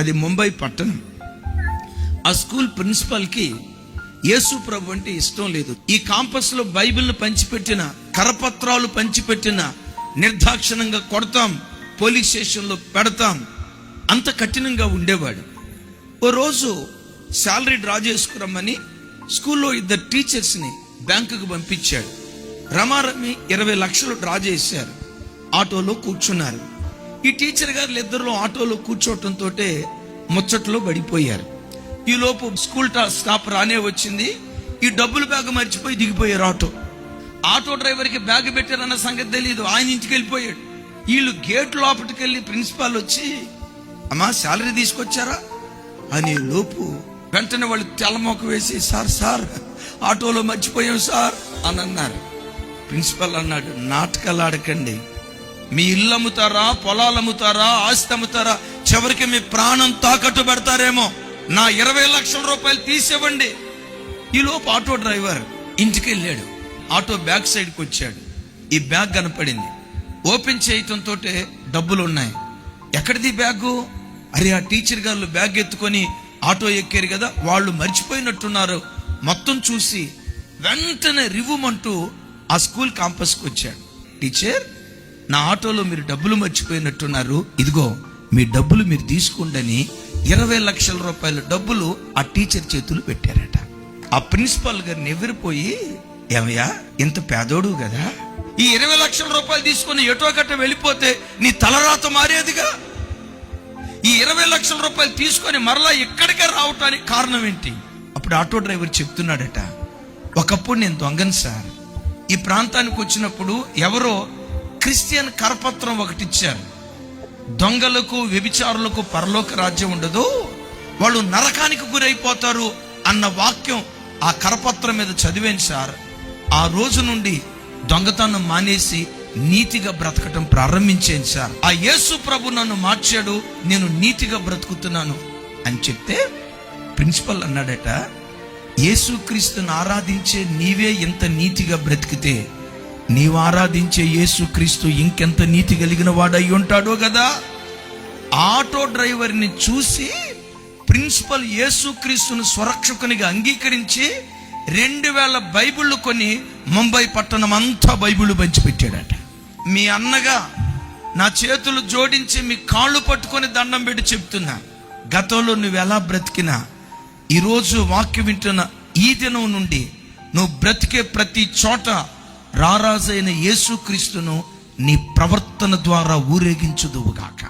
అది ముంబై పట్టణం. ఆ స్కూల్ ప్రిన్సిపల్కి యేసు ప్రభు అంటే ఇష్టం లేదు. ఈ కాంపస్లో బైబిల్ను పంచిపెట్టిన, కరపత్రాలు పంచిపెట్టిన నిర్దాక్షిణంగా కొడతాం, పోలీస్ స్టేషన్లో పెడతాం, అంత కఠినంగా ఉండేవాడు. ఓ రోజు శాలరీ డ్రా చేసుకురమ్మని స్కూల్లో 2 టీచర్స్ని బ్యాంకుకు పంపించాడు. రమారమి 20 లక్షలు డ్రా చేశారు. ఆటోలో కూర్చున్నారు. ఈ టీచర్ గారు ఇద్దరు ఆటోలో కూర్చోవటంతో ముచ్చట్లో పడిపోయారు. ఈ లోపు స్కూల్ స్టాప్ రానే వచ్చింది. ఈ డబ్బులు బ్యాగ్ మర్చిపోయి దిగిపోయారు. ఆటో డ్రైవర్కి బ్యాగ్ పెట్టారన్న సంగతి తెలియదు. ఆయన ఇంటికి వెళ్ళిపోయాడు. వీళ్ళు గేట్ లోపలికి వెళ్ళి ప్రిన్సిపాల్ వచ్చి, అమ్మా శాలరీ తీసుకొచ్చారా అని లోపు వెంటనే వాళ్ళు తెల్లమొక్క వేసి, సార్ ఆటోలో మర్చిపోయాం సార్ అని అన్నారు. ప్రిన్సిపల్ అన్నాడు, నాటకాలు ఆడకండి. మీ ఇల్లు అమ్ముతారా, పొలాలు అమ్ముతారా, ఆస్తి అమ్ముతారా, చివరికి మీ ప్రాణం తాకట్టు పెడతారేమో. నా 20 లక్షల రూపాయలు తీసివ్వండి. ఈ లోపు ఆటో డ్రైవర్ ఇంటికి వెళ్ళాడు. ఆటో బ్యాక్ సైడ్కి వచ్చాడు. ఈ బ్యాగ్ కనపడింది. ఓపెన్ చేయటంతో డబ్బులు ఉన్నాయి. ఎక్కడిది బ్యాగు? అరే, ఆ టీచర్ గారు బ్యాగ్ ఎత్తుకొని ఆటో ఎక్కారు కదా, వాళ్ళు మర్చిపోయినట్టున్నారు. మొత్తం చూసి వెంటనే రివ్వుమంటూ ఆ స్కూల్ కాంపస్కి వచ్చాడు. టీచర్, నా ఆటోలో మీరు డబ్బులు మర్చిపోయినట్టున్నారు, ఇదిగో మీ డబ్బులు మీరు తీసుకోండి. 20 లక్షల రూపాయల డబ్బులు ఆ టీచర్ చేతులు పెట్టారట. ఆ ప్రిన్సిపాల్ గారిని ఎవిరిపోయి, ఏమయ్యా ఇంత పేదోడు కదా, ఈ 20 లక్షల రూపాయలు తీసుకుని ఎటో గట్ట వెళ్ళిపోతే నీ తలరాత మారేదిగా. ఈ 20 లక్షల రూపాయలు తీసుకొని మరలా ఇక్కడికే రావటానికి కారణం ఏంటి? అప్పుడు ఆటో డ్రైవర్ చెప్తున్నాడట, ఒకప్పుడు నేను దొంగను సార్. ఈ ప్రాంతానికి వచ్చినప్పుడు ఎవరో క్రిస్టియన్ కరపత్రం ఒకటి ఇచ్చారు. దొంగలకు, వ్యభిచారులకు పరలోక రాజ్యం ఉండదు, వాళ్ళు నరకానికి గురైపోతారు అన్న వాక్యం ఆ కరపత్రం మీద చదివాను సార్. ఆ రోజు నుండి దొంగతనం మానేసి నీతిగా బ్రతకటం ప్రారంభించాను సార్. ఆ యేసు ప్రభు నన్ను మార్చాడు, నేను నీతిగా బ్రతుకుతున్నాను అని చెప్తే ప్రిన్సిపల్ అన్నాడట, యేసుక్రీస్తుని ఆరాధించే నీవే ఎంత నీతిగా బ్రతికితే నీవు ఆరాధించే యేసుక్రీస్తు ఇంకెంత నీతి కలిగిన వాడై ఉంటాడో కదా. ఆటో డ్రైవర్ని చూసి ప్రిన్సిపల్ యేసుక్రీస్తును స్వరక్షకునిగా అంగీకరించి 2000 బైబిళ్ళు కొని ముంబై పట్టణం అంతా బైబిళ్ళు పంచిపెట్టాడట. మీ అన్నగా నా చేతులు జోడించి మీ కాళ్ళు పట్టుకొని దండం పెట్టి చెప్తున్నా, గతంలో నువ్వు ఎలా బ్రతికినా ఈరోజు వాక్యం వింటున్న ఈ దినం నుండి నువ్వు బ్రతికే ప్రతి చోట రారాజైన యేసుక్రీస్తును నీ ప్రవర్తన ద్వారా ఊరేగించుదువుగాక.